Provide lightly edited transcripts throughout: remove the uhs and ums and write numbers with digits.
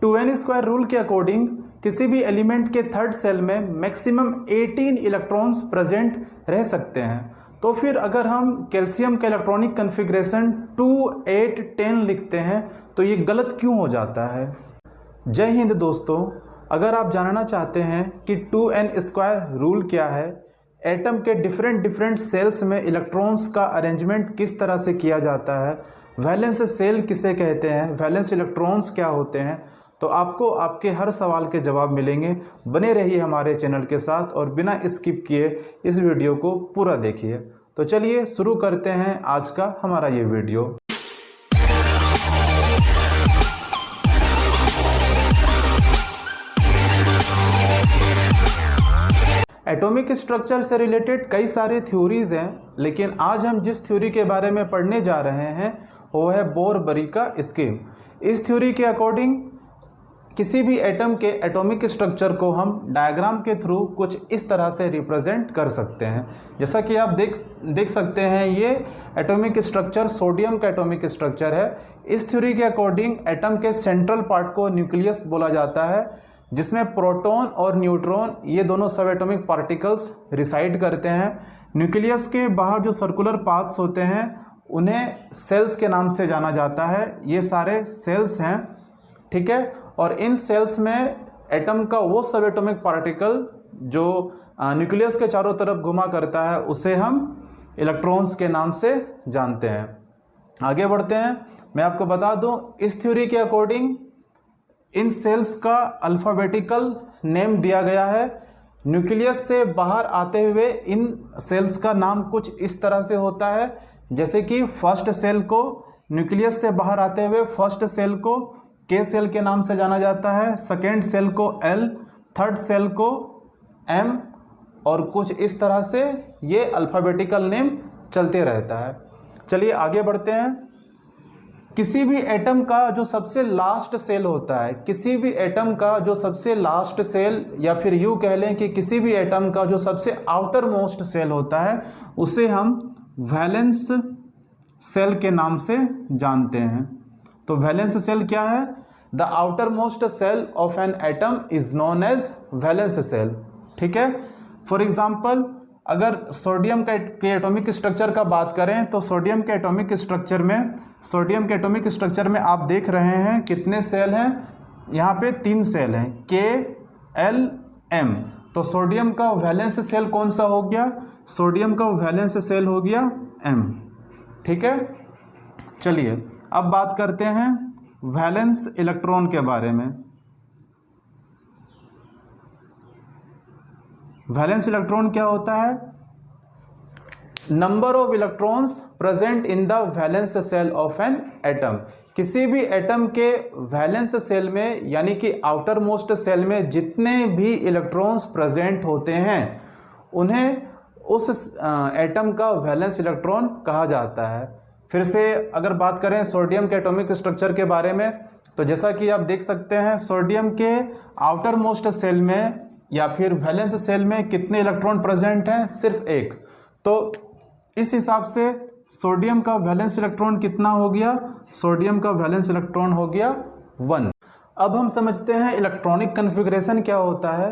2n square rule के according किसी भी एलिमेंट के थर्ड सेल में मैक्सिमम 18 इलेक्ट्रॉन्स प्रेजेंट रह सकते हैं। तो फिर अगर हम कैल्शियम का इलेक्ट्रॉनिक कन्फिग्रेशन 2, 8, 10 लिखते हैं तो ये गलत क्यों हो जाता है? जय हिंद दोस्तों, अगर आप जानना चाहते हैं कि 2n स्क्वायर रूल क्या है, एटम के डिफरेंट सेल्स में इलेक्ट्रॉन्स का अरेंजमेंट किस तरह से किया जाता है, वैलेंस सेल किसे कहते हैं, वैलेंस इलेक्ट्रॉन्स क्या होते हैं, तो आपको आपके हर सवाल के जवाब मिलेंगे। बने रहिए हमारे चैनल के साथ और बिना स्किप किए इस वीडियो को पूरा देखिए। तो चलिए शुरू करते हैं आज का हमारा ये वीडियो। एटॉमिक स्ट्रक्चर से रिलेटेड कई सारी थ्योरीज हैं, लेकिन आज हम जिस थ्योरी के बारे में पढ़ने जा रहे हैं वो है बोर-बरी का स्कीम। इस थ्योरी के अकॉर्डिंग किसी भी एटम के एटॉमिक स्ट्रक्चर को हम डायग्राम के थ्रू कुछ इस तरह से रिप्रेजेंट कर सकते हैं। जैसा कि आप देख सकते हैं, ये एटॉमिक स्ट्रक्चर सोडियम का एटॉमिक स्ट्रक्चर है। इस थ्योरी के अकॉर्डिंग एटम के सेंट्रल पार्ट को न्यूक्लियस बोला जाता है, जिसमें प्रोटॉन और न्यूट्रॉन ये दोनों सब एटॉमिक पार्टिकल्स रिसाइड करते हैं। न्यूक्लियस के बाहर जो सर्कुलर पाथ्स होते हैं उन्हें सेल्स के नाम से जाना जाता है। ये सारे सेल्स हैं, ठीक है। और इन सेल्स में एटम का वो सब एटॉमिक पार्टिकल जो न्यूक्लियस के चारों तरफ घुमा करता है उसे हम इलेक्ट्रॉन्स के नाम से जानते हैं। आगे बढ़ते हैं। मैं आपको बता दूं, इस थ्योरी के अकॉर्डिंग इन सेल्स का अल्फ़ाबेटिकल नेम दिया गया है। न्यूक्लियस से बाहर आते हुए इन सेल्स का नाम कुछ इस तरह से होता है, जैसे कि फर्स्ट सेल को, न्यूक्लियस से बाहर आते हुए फर्स्ट सेल को के सेल के नाम से जाना जाता है, सेकेंड सेल को एल, थर्ड सेल को एम, और कुछ इस तरह से ये अल्फ़ाबेटिकल नेम चलते रहता है। चलिए आगे बढ़ते हैं। किसी भी एटम का जो सबसे लास्ट सेल होता है, किसी भी एटम का जो सबसे लास्ट सेल, या फिर यूँ कह लें कि किसी भी एटम का जो सबसे आउटर मोस्ट सेल होता है, उसे हम वैलेंस सेल के नाम से जानते हैं। तो वैलेंस सेल क्या है? The outermost shell of an atom is known as valence shell, ठीक है। फॉर एग्जाम्पल, अगर सोडियम के एटॉमिक स्ट्रक्चर का बात करें तो सोडियम के एटॉमिक स्ट्रक्चर में आप देख रहे हैं कितने सेल हैं? यहाँ पे 3 सेल हैं, के, एल, एम। तो सोडियम का वैलेंस सेल कौन सा हो गया? सोडियम का वैलेंस सेल हो गया एम, ठीक है। चलिए अब बात करते हैं वैलेंस इलेक्ट्रॉन के बारे में। वैलेंस इलेक्ट्रॉन क्या होता है? Number of electrons present in the valence shell of an atom. किसी भी एटम के वैलेंस सेल में, यानी कि आउटर मोस्ट सेल में जितने भी इलेक्ट्रॉन्स प्रेजेंट होते हैं उन्हें उस एटम का वैलेंस इलेक्ट्रॉन कहा जाता है। फिर से अगर बात करें सोडियम के एटॉमिक स्ट्रक्चर के बारे में, तो जैसा कि आप देख सकते हैं, सोडियम के आउटर मोस्ट सेल में या फिर वैलेंस सेल में कितने इलेक्ट्रॉन प्रेजेंट हैं? सिर्फ 1। तो इस हिसाब से सोडियम का वैलेंस इलेक्ट्रॉन कितना हो गया? सोडियम का वैलेंस इलेक्ट्रॉन हो गया 1। अब हम समझते हैं इलेक्ट्रॉनिक कन्फिग्रेशन क्या होता है।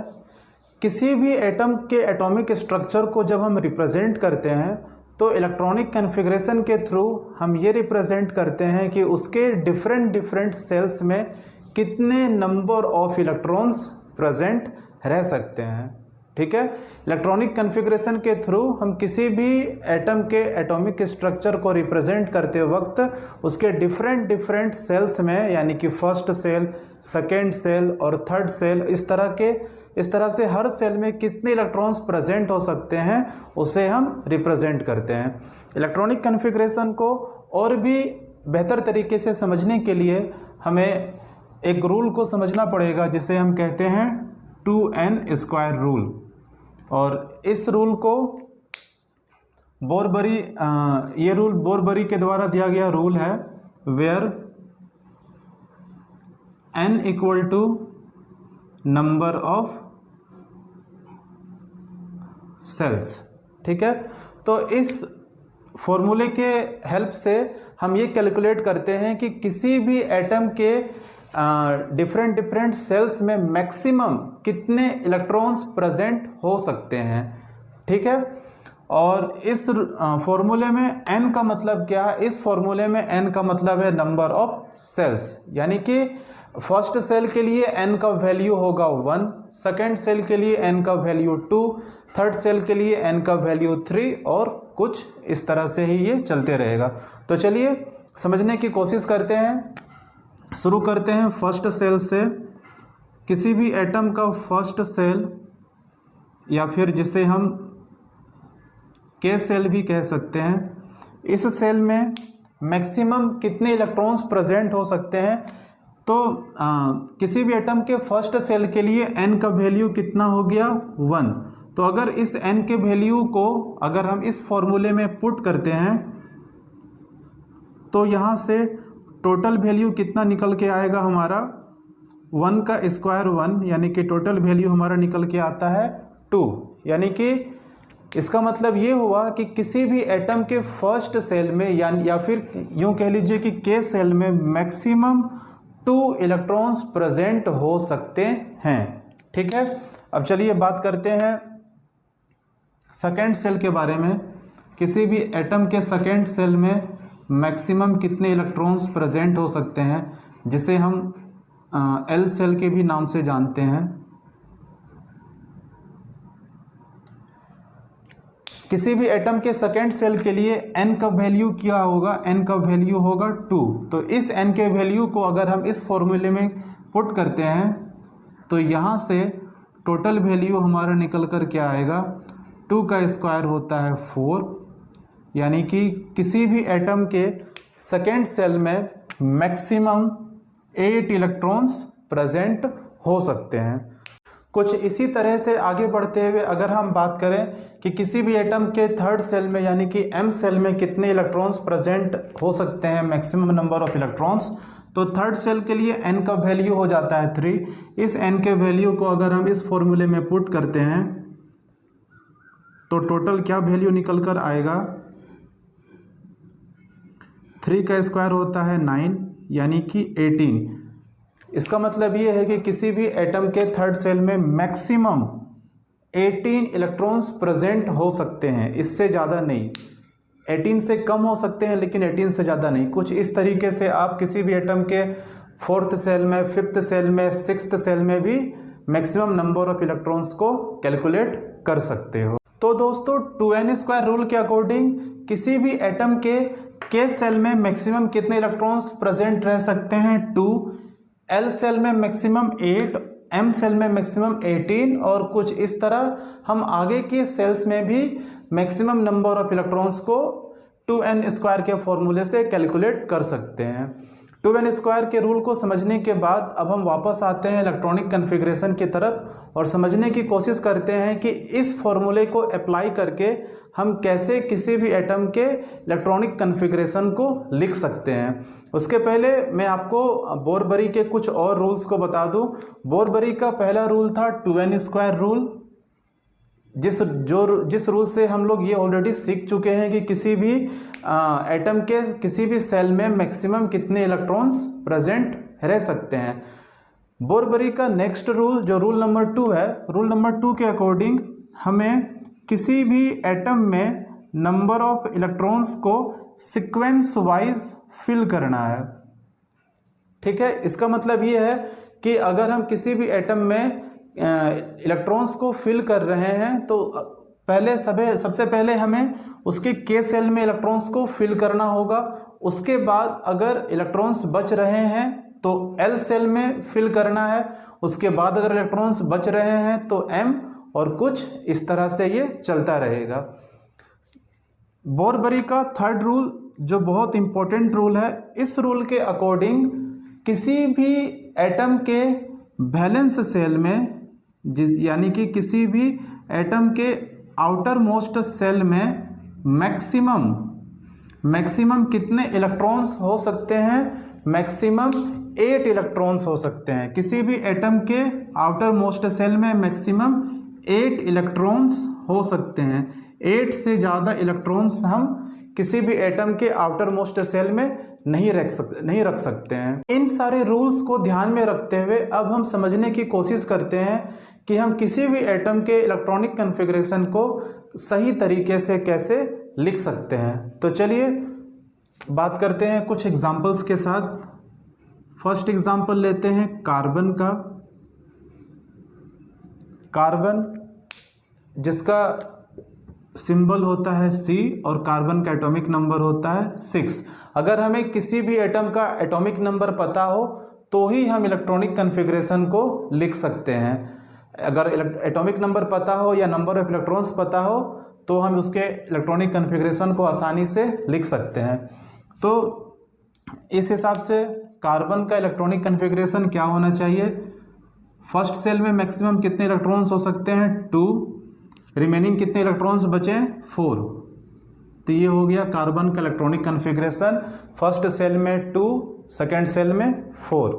किसी भी एटम के एटॉमिक स्ट्रक्चर को जब हम रिप्रेजेंट करते हैं तो इलेक्ट्रॉनिक कन्फिग्रेशन के थ्रू हम ये रिप्रेजेंट करते हैं कि उसके डिफरेंट सेल्स में कितने नंबर ऑफ इलेक्ट्रॉन्स प्रेजेंट रह सकते हैं, ठीक है। इलेक्ट्रॉनिक कन्फिग्रेशन के थ्रू हम किसी भी एटम के एटॉमिक स्ट्रक्चर को रिप्रेजेंट करते वक्त उसके डिफरेंट सेल्स में, यानी कि फर्स्ट सेल, सेकेंड सेल और थर्ड सेल, इस तरह से हर सेल में कितने इलेक्ट्रॉन्स प्रेजेंट हो सकते हैं उसे हम रिप्रेजेंट करते हैं। इलेक्ट्रॉनिक कन्फिग्रेशन को और भी बेहतर तरीके से समझने के लिए हमें एक रूल को समझना पड़ेगा, जिसे हम कहते हैं 2n स्क्वायर रूल। और इस रूल को ये रूल बोर-बरी के द्वारा दिया गया रूल है, where n equal to number of shells, ठीक है। तो इस फॉर्मूले के हेल्प से हम ये कैलकुलेट करते हैं कि किसी भी एटम के डिफरेंट डिफरेंट सेल्स में मैक्सिमम कितने इलेक्ट्रॉन्स प्रेजेंट हो सकते हैं। ठीक है, और इस फॉर्मूले में n का मतलब क्या है? इस फॉर्मूले में n का मतलब है नंबर ऑफ सेल्स, यानी कि फर्स्ट सेल के लिए n का वैल्यू होगा 1, सेकेंड सेल के लिए n का वैल्यू 2, थर्ड सेल के लिए n का वैल्यू 3 और कुछ इस तरह से ही ये चलते रहेगा। तो चलिए समझने की कोशिश करते हैं। शुरू करते हैं फर्स्ट सेल से। किसी भी एटम का फर्स्ट सेल या फिर जिसे हम के सेल भी कह सकते हैं, इस सेल में मैक्सिमम कितने इलेक्ट्रॉन्स प्रेजेंट हो सकते हैं? तो किसी भी एटम के फर्स्ट सेल के लिए n का वैल्यू कितना हो गया? 1। तो अगर इस n के वैल्यू को अगर हम इस फॉर्मूले में पुट करते हैं तो यहाँ से टोटल वैल्यू कितना निकल के आएगा हमारा? 1 का स्क्वायर 1, यानी कि टोटल वैल्यू हमारा निकल के आता है 2। यानी कि इसका मतलब ये हुआ कि किसी भी एटम के फर्स्ट सेल में या फिर यूँ कह लीजिए कि के सेल में मैक्सिमम 2 इलेक्ट्रॉन्स प्रेजेंट हो सकते हैं। ठीक है, अब चलिए बात करते हैं सेकेंड सेल के बारे में। किसी भी एटम के सेकेंड सेल में मैक्सिमम कितने इलेक्ट्रॉन्स प्रेजेंट हो सकते हैं, जिसे हम एल सेल के भी नाम से जानते हैं। किसी भी एटम के सेकेंड सेल के लिए n का वैल्यू क्या होगा? n का वैल्यू होगा 2। तो इस n के वैल्यू को अगर हम इस फॉर्मूले में पुट करते हैं तो यहाँ से टोटल वैल्यू हमारा निकल कर क्या आएगा? 2 का स्क्वायर होता है 4, यानी कि किसी भी एटम के सेकेंड सेल में मैक्सिमम 8 इलेक्ट्रॉन्स प्रेजेंट हो सकते हैं। कुछ इसी तरह से आगे बढ़ते हुए अगर हम बात करें कि किसी भी एटम के थर्ड सेल में यानी कि एम सेल में कितने इलेक्ट्रॉन्स प्रेजेंट हो सकते हैं, मैक्सिमम नंबर ऑफ इलेक्ट्रॉन्स, तो थर्ड सेल के लिए n का वैल्यू हो जाता है 3। इस n के वैल्यू को अगर हम इस फॉर्मूले में पुट करते हैं तो टोटल क्या वैल्यू निकल कर आएगा? 3 का स्क्वायर होता है 9, यानी कि 18। इसका मतलब ये है कि किसी भी एटम के थर्ड सेल में मैक्सिमम 18 इलेक्ट्रॉन्स प्रेजेंट हो सकते हैं, इससे ज़्यादा नहीं। 18 से कम हो सकते हैं लेकिन 18 से ज़्यादा नहीं। कुछ इस तरीके से आप किसी भी एटम के फोर्थ सेल में, फिफ्थ सेल में, सिक्स्थ सेल में भी मैक्सिमम नंबर ऑफ इलेक्ट्रॉन्स को कैलकुलेट कर सकते हो। तो दोस्तों 2n² रूल के अकॉर्डिंग किसी भी एटम के सेल में मैक्सिमम कितने इलेक्ट्रॉन्स प्रेजेंट रह सकते हैं? 2। एल सेल में मैक्सिमम 8, एम सेल में मैक्सिमम 18 और कुछ इस तरह हम आगे के सेल्स में भी मैक्सिमम नंबर ऑफ इलेक्ट्रॉन्स को 2n² के फॉर्मूले से कैलकुलेट कर सकते हैं। 2n² के रूल को समझने के बाद अब हम वापस आते हैं इलेक्ट्रॉनिक कन्फिग्रेशन की तरफ और समझने की कोशिश करते हैं कि इस फॉर्मूले को अप्लाई करके हम कैसे किसी भी एटम के इलेक्ट्रॉनिक कन्फिग्रेशन को लिख सकते हैं। उसके पहले मैं आपको बोरबरी के कुछ और रूल्स को बता दूं। बोरबरी का पहला रूल था 2n² रूल, जिस रूल से हम लोग ये ऑलरेडी सीख चुके हैं कि किसी भी एटम के किसी भी सेल में मैक्सिमम कितने इलेक्ट्रॉन्स प्रेजेंट रह सकते हैं। बोरबरी का नेक्स्ट रूल जो रूल नंबर 2 है, रूल नंबर 2 के अकॉर्डिंग हमें किसी भी एटम में नंबर ऑफ इलेक्ट्रॉन्स को सीक्वेंस वाइज फिल करना है। ठीक है, इसका मतलब ये है कि अगर हम किसी भी एटम में इलेक्ट्रॉन्स को फिल कर रहे हैं तो सबसे पहले हमें उसके के सेल में इलेक्ट्रॉन्स को फिल करना होगा। उसके बाद अगर इलेक्ट्रॉन्स बच रहे हैं तो एल सेल में फिल करना है। उसके बाद अगर इलेक्ट्रॉन्स बच रहे हैं तो एम, और कुछ इस तरह से ये चलता रहेगा। बोरबरी का थर्ड रूल जो बहुत इंपॉर्टेंट रूल है, इस रूल के अकॉर्डिंग किसी भी एटम के वैलेंस सेल में यानी कि किसी भी एटम के आउटर मोस्ट सेल में मैक्सिमम कितने इलेक्ट्रॉन्स हो सकते हैं? मैक्सिमम 8 इलेक्ट्रॉन्स हो सकते हैं। किसी भी एटम के आउटर मोस्ट सेल में मैक्सिमम 8 इलेक्ट्रॉन्स हो सकते हैं। 8 से ज़्यादा इलेक्ट्रॉन्स हम किसी भी एटम के आउटर मोस्ट सेल में नहीं रख सकते हैं। इन सारे रूल्स को ध्यान में रखते हुए अब हम समझने की कोशिश करते हैं कि हम किसी भी एटम के इलेक्ट्रॉनिक कॉन्फ़िगरेशन को सही तरीके से कैसे लिख सकते हैं। तो चलिए बात करते हैं कुछ एग्जांपल्स के साथ। फर्स्ट एग्जांपल लेते हैं कार्बन का। कार्बन जिसका सिंबल होता है C और कार्बन का एटॉमिक नंबर होता है 6। अगर हमें किसी भी एटम का एटॉमिक नंबर पता हो तो ही हम इलेक्ट्रॉनिक कॉन्फ़िगरेशन को लिख सकते हैं। अगर एटॉमिक नंबर पता हो या नंबर ऑफ इलेक्ट्रॉन्स पता हो तो हम उसके इलेक्ट्रॉनिक कॉन्फ़िगरेशन को आसानी से लिख सकते हैं। तो इस हिसाब से कार्बन का इलेक्ट्रॉनिक कॉन्फ़िगरेशन क्या होना चाहिए? फर्स्ट सेल में मैक्सिमम कितने इलेक्ट्रॉन्स हो सकते हैं? 2। रिमेनिंग कितने इलेक्ट्रॉन्स बचे? 4। तो ये हो गया कार्बन का इलेक्ट्रॉनिक कॉन्फ़िगरेशन। फर्स्ट सेल में 2, सेकेंड सेल में 4।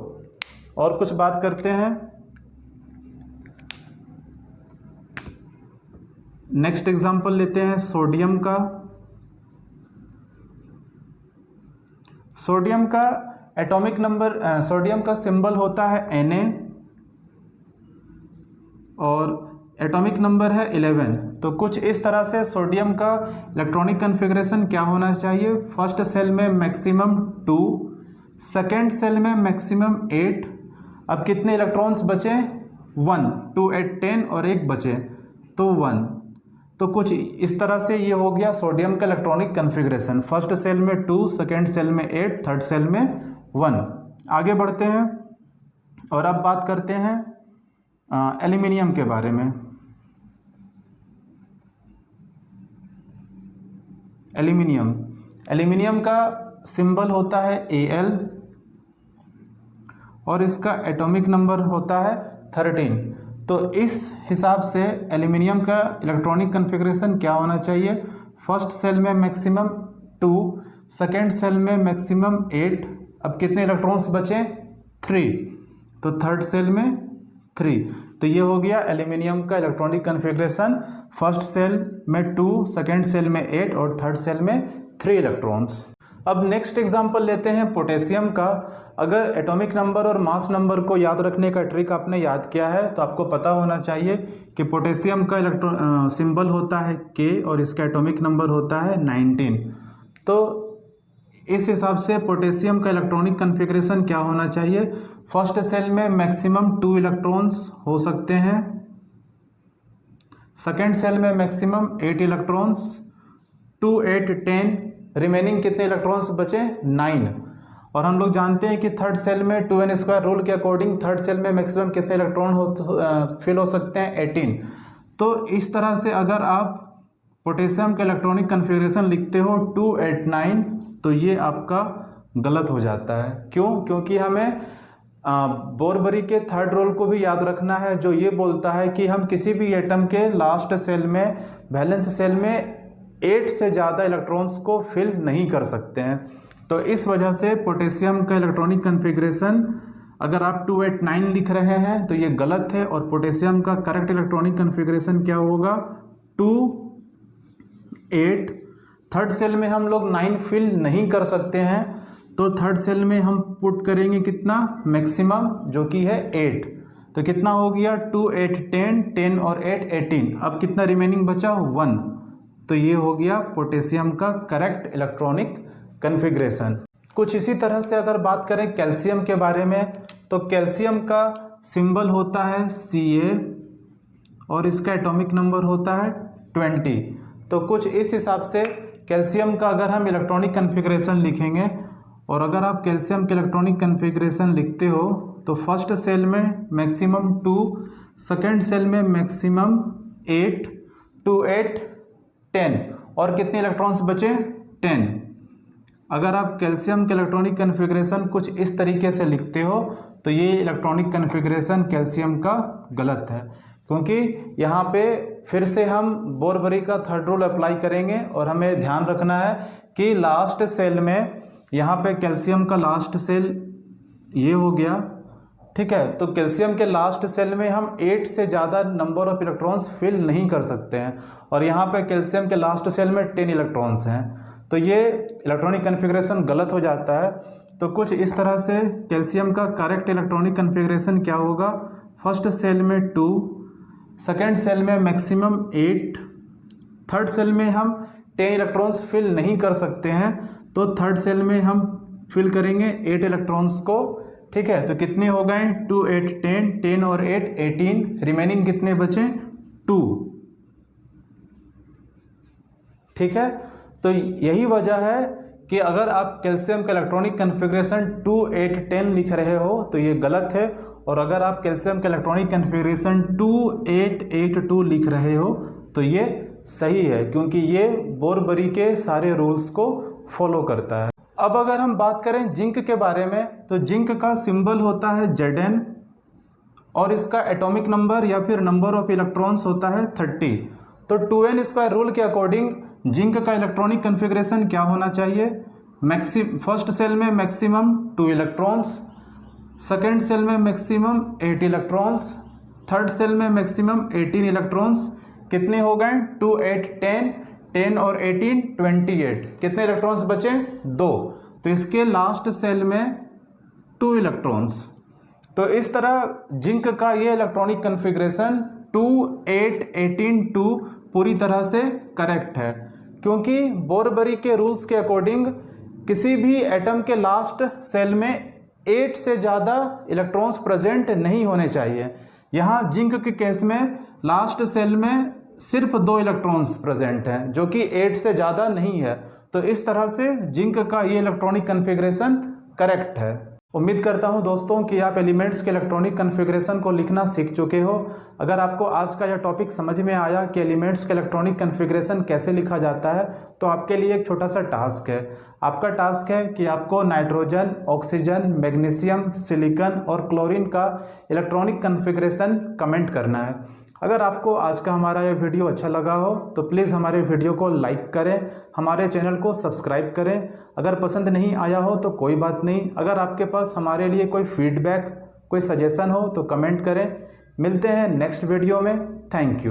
और कुछ बात करते हैं। नेक्स्ट एग्जांपल लेते हैं सोडियम का। सोडियम का एटॉमिक नंबर, सोडियम का सिंबल होता है Na और एटॉमिक नंबर है 11। तो कुछ इस तरह से सोडियम का इलेक्ट्रॉनिक कॉन्फ़िगरेशन क्या होना चाहिए? फर्स्ट सेल में मैक्सिमम 2, सेकेंड सेल में मैक्सिमम 8। अब कितने इलेक्ट्रॉन्स बचे? 1, 2, 8, 10 और एक बचे तो 1। तो कुछ इस तरह से ये हो गया सोडियम का इलेक्ट्रॉनिक कॉन्फ़िगरेशन। फर्स्ट सेल में 2, सेकेंड सेल में 8, थर्ड सेल में 1। आगे बढ़ते हैं और अब बात करते हैं एल्यूमिनियम के बारे में। एल्यूमिनियम का सिंबल होता है Al और इसका एटॉमिक नंबर होता है 13। तो इस हिसाब से एल्यूमिनियम का इलेक्ट्रॉनिक कॉन्फ़िगरेशन क्या होना चाहिए? फर्स्ट सेल में मैक्सिमम 2, सेकेंड सेल में मैक्सिमम 8। अब कितने इलेक्ट्रॉन्स बचे? 3। तो थर्ड सेल में 3। तो ये हो गया एल्यूमिनियम का इलेक्ट्रॉनिक कॉन्फ़िगरेशन। फर्स्ट सेल में 2, सेकेंड सेल में 8 और थर्ड सेल में 3 इलेक्ट्रॉन्स। अब नेक्स्ट एग्जांपल लेते हैं पोटेशियम का। अगर एटॉमिक नंबर और मास नंबर को याद रखने का ट्रिक आपने याद किया है तो आपको पता होना चाहिए कि पोटेशियम का सिंबल होता है K और इसका एटॉमिक नंबर होता है 19। तो इस हिसाब से पोटेशियम का इलेक्ट्रॉनिक कॉन्फ़िगरेशन क्या होना चाहिए? फर्स्ट सेल में मैक्सिमम 2 इलेक्ट्रॉन्स हो सकते हैं, सेकेंड सेल में मैक्सिमम 8 इलेक्ट्रॉन्स, 2, 8, 10। रिमेनिंग कितने इलेक्ट्रॉन्स बचे? 9। और हम लोग जानते हैं कि थर्ड सेल में 2n² रूल के अकॉर्डिंग थर्ड सेल में मैक्सिमम कितने इलेक्ट्रॉन फिल हो सकते हैं? 18। तो इस तरह से अगर आप पोटेशियम का इलेक्ट्रॉनिक कॉन्फ़िगरेशन लिखते हो 2, 8, 9 तो ये आपका गलत हो जाता है। क्यों? क्योंकि हमें बोरबरी के थर्ड रूल को भी याद रखना है जो ये बोलता है कि हम किसी भी एटम के लास्ट सेल में, वैलेंस सेल में 8 से ज़्यादा इलेक्ट्रॉन्स को फिल नहीं कर सकते हैं। तो इस वजह से पोटेशियम का इलेक्ट्रॉनिक कॉन्फ़िगरेशन अगर आप 2, 8, 9 लिख रहे हैं तो ये गलत है और पोटेशियम का करेक्ट इलेक्ट्रॉनिक कॉन्फ़िगरेशन क्या होगा? 2, 8। थर्ड सेल में हम लोग 9 फिल नहीं कर सकते हैं तो थर्ड सेल में हम पुट करेंगे कितना? मैक्सिमम, जो कि है 8। तो कितना हो गया? 2, 8, 10, 10 और 8, 18। अब कितना रिमेनिंग बचा? 1। तो ये हो गया पोटेशियम का करेक्ट इलेक्ट्रॉनिक कॉन्फ़िगरेशन। कुछ इसी तरह से अगर बात करें कैल्शियम के बारे में तो कैल्शियम का सिंबल होता है Ca और इसका एटॉमिक नंबर होता है 20। तो कुछ इस हिसाब से कैल्शियम का अगर हम इलेक्ट्रॉनिक कॉन्फ़िगरेशन लिखेंगे और अगर आप कैल्शियम के इलेक्ट्रॉनिक कॉन्फ़िगरेशन लिखते हो तो फर्स्ट सेल में मैक्सिमम 2, सेकेंड सेल में मैक्सिमम 8, 2, 8, 10 और कितने इलेक्ट्रॉन्स बचे? 10। अगर आप कैल्शियम के इलेक्ट्रॉनिक कॉन्फ़िगरेशन कुछ इस तरीके से लिखते हो तो ये इलेक्ट्रॉनिक कॉन्फ़िगरेशन कैल्शियम का गलत है, क्योंकि यहाँ पे फिर से हम बोरबरी का थर्ड रूल अप्लाई करेंगे और हमें ध्यान रखना है कि लास्ट सेल में यहाँ पे कैल्शियम का लास्ट सेल ये हो गया, ठीक है। तो कैल्शियम के लास्ट सेल में हम 8 से ज़्यादा नंबर ऑफ इलेक्ट्रॉन्स फिल नहीं कर सकते हैं और यहाँ पे कैल्शियम के लास्ट सेल में 10 इलेक्ट्रॉन्स हैं। तो ये इलेक्ट्रॉनिक कन्फिग्रेशन गलत हो जाता है। तो कुछ इस तरह से कैल्शियम का करेक्ट इलेक्ट्रॉनिक कन्फिग्रेशन क्या होगा, फर्स्ट सेल में 2, सेकेंड सेल में मैक्सिमम 8, थर्ड सेल में हम 10 इलेक्ट्रॉन्स फिल नहीं कर सकते हैं, तो थर्ड सेल में हम फिल करेंगे 8 इलेक्ट्रॉन्स को। ठीक है, तो कितने हो गए, 2 8 10, 10 और 8 18, रिमेनिंग कितने बचे, 2। ठीक है, तो यही वजह है कि अगर आप कैल्शियम का इलेक्ट्रॉनिक कन्फिग्रेशन 2 8 10 लिख रहे हो तो ये गलत है, और अगर आप कैल्शियम का इलेक्ट्रॉनिक कन्फिग्रेशन 2 8 8 2 लिख रहे हो तो ये सही है, क्योंकि ये बोरबरी के सारे रूल्स को फॉलो करता है। अब अगर हम बात करें जिंक के बारे में, तो जिंक का सिंबल होता है Zn और इसका एटॉमिक नंबर या फिर नंबर ऑफ इलेक्ट्रॉन्स होता है 30। तो 2n² रूल के अकॉर्डिंग जिंक का इलेक्ट्रॉनिक कन्फिग्रेशन क्या होना चाहिए, फर्स्ट सेल में मैक्सिमम 2 इलेक्ट्रॉन्स, सेकेंड सेल में मैक्सिमम 8 इलेक्ट्रॉन्स, थर्ड सेल में मैक्सिमम 18 इलेक्ट्रॉन्स। कितने हो गए, 2 8 10, 10 और 18 28, कितने इलेक्ट्रॉन्स बचे, 2। तो इसके लास्ट सेल में 2 इलेक्ट्रॉन्स। तो इस तरह जिंक का ये इलेक्ट्रॉनिक कन्फिग्रेशन 2 8 18 2 पूरी तरह से करेक्ट है, क्योंकि बोरबरी के रूल्स के अकॉर्डिंग किसी भी एटम के लास्ट सेल में 8 से ज़्यादा इलेक्ट्रॉन्स प्रेजेंट नहीं होने चाहिए। यहाँ जिंक के केस में लास्ट सेल में सिर्फ 2 इलेक्ट्रॉन्स प्रेजेंट हैं, जो कि 8 से ज़्यादा नहीं है। तो इस तरह से जिंक का ये इलेक्ट्रॉनिक कन्फिग्रेशन करेक्ट है। उम्मीद करता हूं दोस्तों कि आप एलिमेंट्स के इलेक्ट्रॉनिक कन्फिग्रेशन को लिखना सीख चुके हो। अगर आपको आज का यह टॉपिक समझ में आया कि एलिमेंट्स के इलेक्ट्रॉनिक कन्फिग्रेशन कैसे लिखा जाता है, तो आपके लिए एक छोटा सा टास्क है। आपका टास्क है कि आपको नाइट्रोजन, ऑक्सीजन, मैग्नीशियम, सिलिकॉन और क्लोरीन का इलेक्ट्रॉनिक कन्फिग्रेशन कमेंट करना है। अगर आपको आज का हमारा ये वीडियो अच्छा लगा हो तो प्लीज़ हमारे वीडियो को लाइक करें, हमारे चैनल को सब्सक्राइब करें। अगर पसंद नहीं आया हो तो कोई बात नहीं, अगर आपके पास हमारे लिए कोई फीडबैक, कोई सजेशन हो तो कमेंट करें। मिलते हैं नेक्स्ट वीडियो में। Thank you.